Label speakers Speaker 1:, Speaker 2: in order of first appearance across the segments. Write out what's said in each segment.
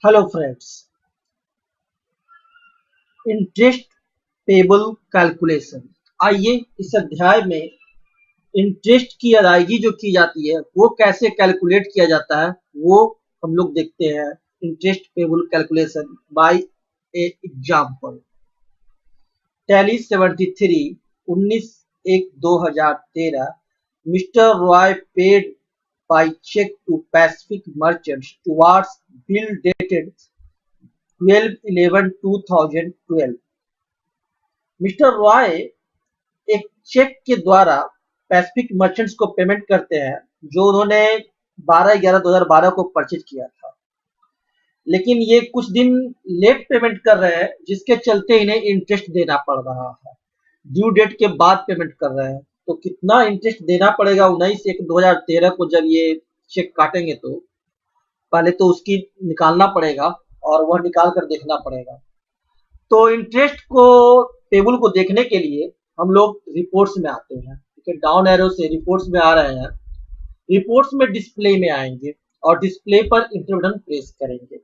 Speaker 1: Hello friends, interest payable calculation. आइए इस अध्याय में इंटरेस्ट की अदायगी जो की जाती है वो कैसे कैलकुलेट किया जाता है वो हम लोग देखते हैं। Interest payable calculation bye a example. Tally 73 19/1/2013 mister Roy paid by check to Pacific merchants towards bill dated 12/11/2012। Mister Roy एक चेक के द्वारा पैसिफिक मर्चेंट्स को पेमेंट करते हैं जो उन्होंने 12/11/2012 को परचेज किया था, लेकिन ये कुछ दिन लेट पेमेंट कर रहे हैं जिसके चलते इन्हें इंटरेस्ट देना पड़ रहा है। ड्यू डेट के बाद पेमेंट कर रहे हैं तो कितना इंटरेस्ट देना पड़ेगा 19/1/2013 को जब ये चेक काटेंगे तो पहले तो उसकी निकालना पड़ेगा और वह निकाल कर देखना पड़ेगा। तो इंटरेस्ट को टेबल को देखने के लिए हम लोग रिपोर्ट्स में आते हैं। ठीक है, डाउन एरो से रिपोर्ट्स में आ रहे हैं। रिपोर्ट्स में डिस्प्ले में आएंगे और डिस्प्ले पर इंटर बटन प्रेस करेंगे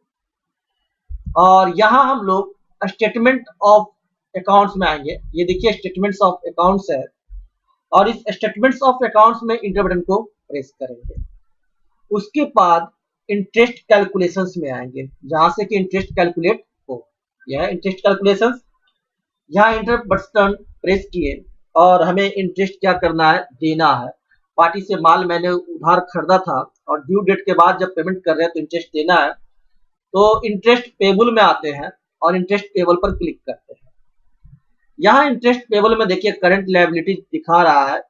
Speaker 1: और यहाँ हम लोग स्टेटमेंट ऑफ अकाउंट्स में आएंगे। ये देखिए स्टेटमेंट्स ऑफ अकाउंट्स है और इस स्टेटमेंट्स ऑफ अकाउंट्स में इंटर बटन को प्रेस करेंगे। उसके बाद इंटरेस्ट कैलकुलेशंस में आएंगे जहां से कि इंटरेस्ट कैलकुलेट हो। यह इंटरेस्ट कैलकुलेशंस, यहाँ इंटर बटन प्रेस किए और हमें इंटरेस्ट क्या करना है, देना है। पार्टी से माल मैंने उधार खरीदा था और ड्यू डेट के बाद जब पेमेंट कर रहे हैं तो इंटरेस्ट देना है। तो इंटरेस्ट पेबल में आते हैं और इंटरेस्ट पेबल पर क्लिक करते हैं। यहाँ इंटरेस्ट पेबल में देखिए करंट लायबिलिटी दिखा रहा है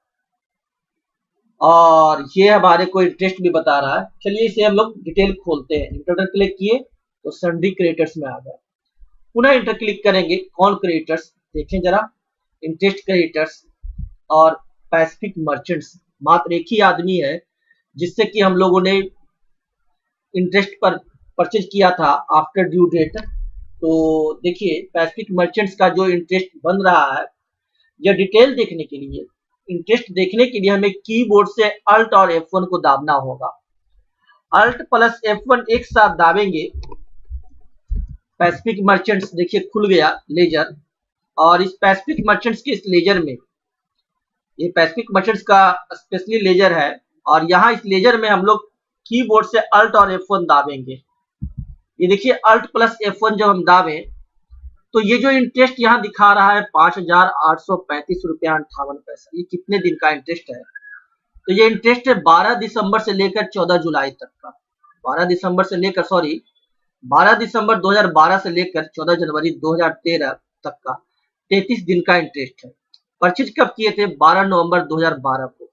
Speaker 1: और ये हमारे को इंटरेस्ट भी बता रहा है। चलिए इसे हम लोग डिटेल खोलते हैं। इंटर बटन क्लिक किए तो सन्ड्री क्रेडिटर्स में आ गए। पुनः इंटर क्लिक करेंगे, कौन क्रेडिटर्स देखें जरा, इंटरेस्ट क्रेडिटर्स और पैसिफिक मर्चेंट्स। मात्र एक ही आदमी है जिससे कि हम लोगों ने इंटरेस्ट पर परचेज किया था आफ्टर ड्यू डेट। तो देखिए पैसिफिक मर्चेंट्स का जो इंटरेस्ट बन रहा है, यह डिटेल देखने के लिए, इंटरेस्ट देखने के लिए हमें कीबोर्ड से अल्ट और F1 को दाबना होगा। अल्ट प्लस F1 एक साथ दाबेंगे, पैसिफिक मर्चेंट्स देखिए खुल गया लेजर। और इस पैसिफिक मर्चेंट्स के इस लेजर में, ये पैसिफिक मर्चेंट्स का स्पेशली लेजर है और यहाँ इस लेजर में हम लोग कीबोर्ड से अल्ट और F1 दाबेंगे। ये देखिए अल्ट प्लस F1 जब हम दाबें तो ये जो इंटरेस्ट यहाँ दिखा रहा है 5,835 रुपया 58 पैसा, ये कितने दिन का इंटरेस्ट है? तो ये इंटरेस्ट है 12 दिसंबर से लेकर 14 जुलाई तक का। 12 दिसंबर 2012 से लेकर 14 जनवरी 2013 तक का 33 दिन का इंटरेस्ट है। परचेज कब किए थे? 12 नवंबर 2012 को।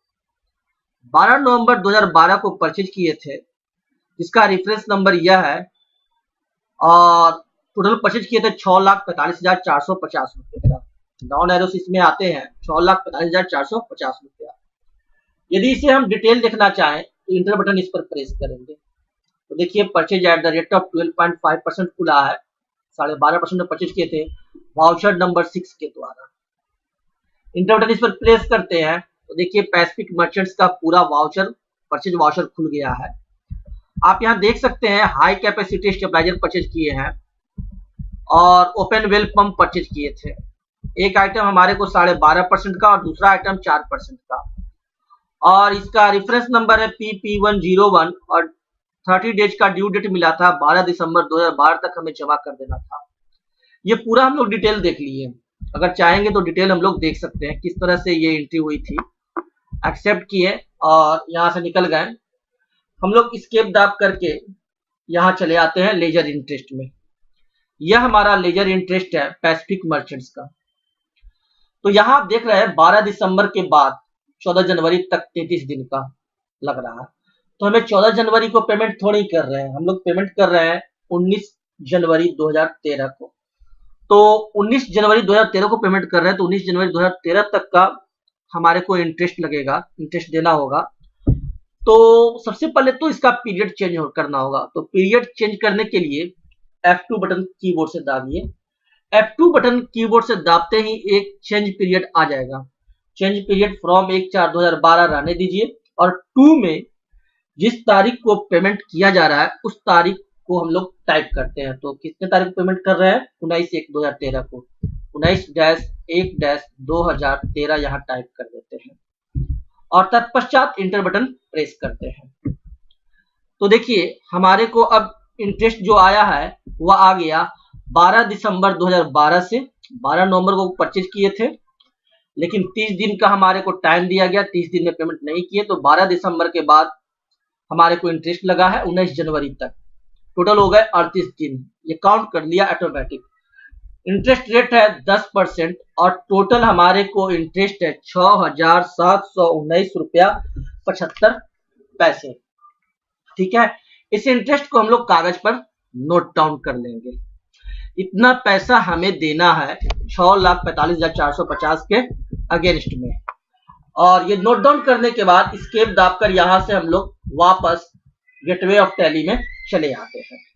Speaker 1: 12 नवंबर 2012 को परचेज किए थे, जिसका रेफरेंस नंबर यह है और टोटल परचेज किए थे 6,45,450 रुपये का। डाउन एरोस इसमें आते हैं 6,45,450 रुपया। यदि इसे हम डिटेल देखना चाहें तो इंटर बटन इस पर प्रेस करेंगे तो देखिए purchase at the rate of 12.5% खुला है। 12.5% में परचेज किए थे वाउचर नंबर 6 के द्वारा। इंटर बटन इस पर प्रेस करते हैं तो देखिए पैसिफिक मर्चेंट्स का पूरा वाउचर, परचेज वाउचर खुल गया है। आप यहाँ देख सकते हैं हाई कैपेसिटी स्टेबलाइजर परचेज किए हैं और ओपन वेल पंप परचेज किए थे। एक आइटम हमारे को 12.5% का और दूसरा आइटम 4% का, और इसका रेफरेंस नंबर है PP101 और 30 डेज का ड्यू डेट मिला था। 12 दिसंबर 2012 तक हमें जमा कर देना था। ये पूरा हम लोग डिटेल देख लिए। अगर चाहेंगे तो डिटेल हम लोग देख सकते हैं किस तरह से ये एंट्री हुई थी। एक्सेप्ट किए और यहाँ से निकल गए। हम लोग स्केप दाब करके यहाँ चले आते हैं लेजर इंटरेस्ट में। यह हमारा लेजर इंटरेस्ट है पैसिफिक मर्चेंट्स का। तो यहाँ आप देख रहे हैं 12 दिसंबर के बाद 14 जनवरी तक 33 दिन का लग रहा है। तो हमें 14 जनवरी को पेमेंट थोड़ी कर रहे हैं, हम लोग पेमेंट कर रहे हैं 19 जनवरी 2013 को। तो 19 जनवरी 2013 को पेमेंट कर रहे हैं तो 19 जनवरी 2013 तक का हमारे को इंटरेस्ट लगेगा, इंटरेस्ट देना होगा। तो सबसे पहले तो इसका पीरियड चेंज करना होगा। तो पीरियड चेंज करने के लिए F2 बटन कीबोर्ड से दाबिए। F2 बटन कीबोर्ड से दाबते ही एक चेंज पीरियड आ जाएगा। चेंज पीरियड फ्रॉम 1/4/2012 रहने दीजिए और 2 में जिस तारीख को पेमेंट किया जा रहा है उस तारीख को हम लोग टाइप करते हैं। तो कितने तारीख को पेमेंट कर रहे हैं? 19/1/2013 को 19-1-2013 यहाँ टाइप कर देते हैं और तत्पश्चात इंटर बटन प्रेस करते हैं। तो देखिए हमारे को अब इंटरेस्ट जो आया है वह आ गया 12 दिसंबर 2012 से। 12 नवंबर को परचेज किए थे, लेकिन 30 दिन का हमारे को टाइम दिया गया, 30 दिन में पेमेंट नहीं किए, तो 12 दिसंबर के बाद हमारे को इंटरेस्ट लगा है 19 जनवरी तक। टोटल हो गए 38 दिन, ये काउंट कर लिया ऑटोमेटिक। इंटरेस्ट रेट है 10% और टोटल हमारे को इंटरेस्ट है 6,719 रुपया 75 पैसे। ठीक है, इस इंटरेस्ट को हम लोग कागज पर नोट डाउन कर लेंगे। इतना पैसा हमें देना है 6,45,450 के अगेंस्ट में। और ये नोट डाउन करने के बाद स्केप दाबकर यहां से हम लोग वापस गेटवे ऑफ टैली में चले आते हैं।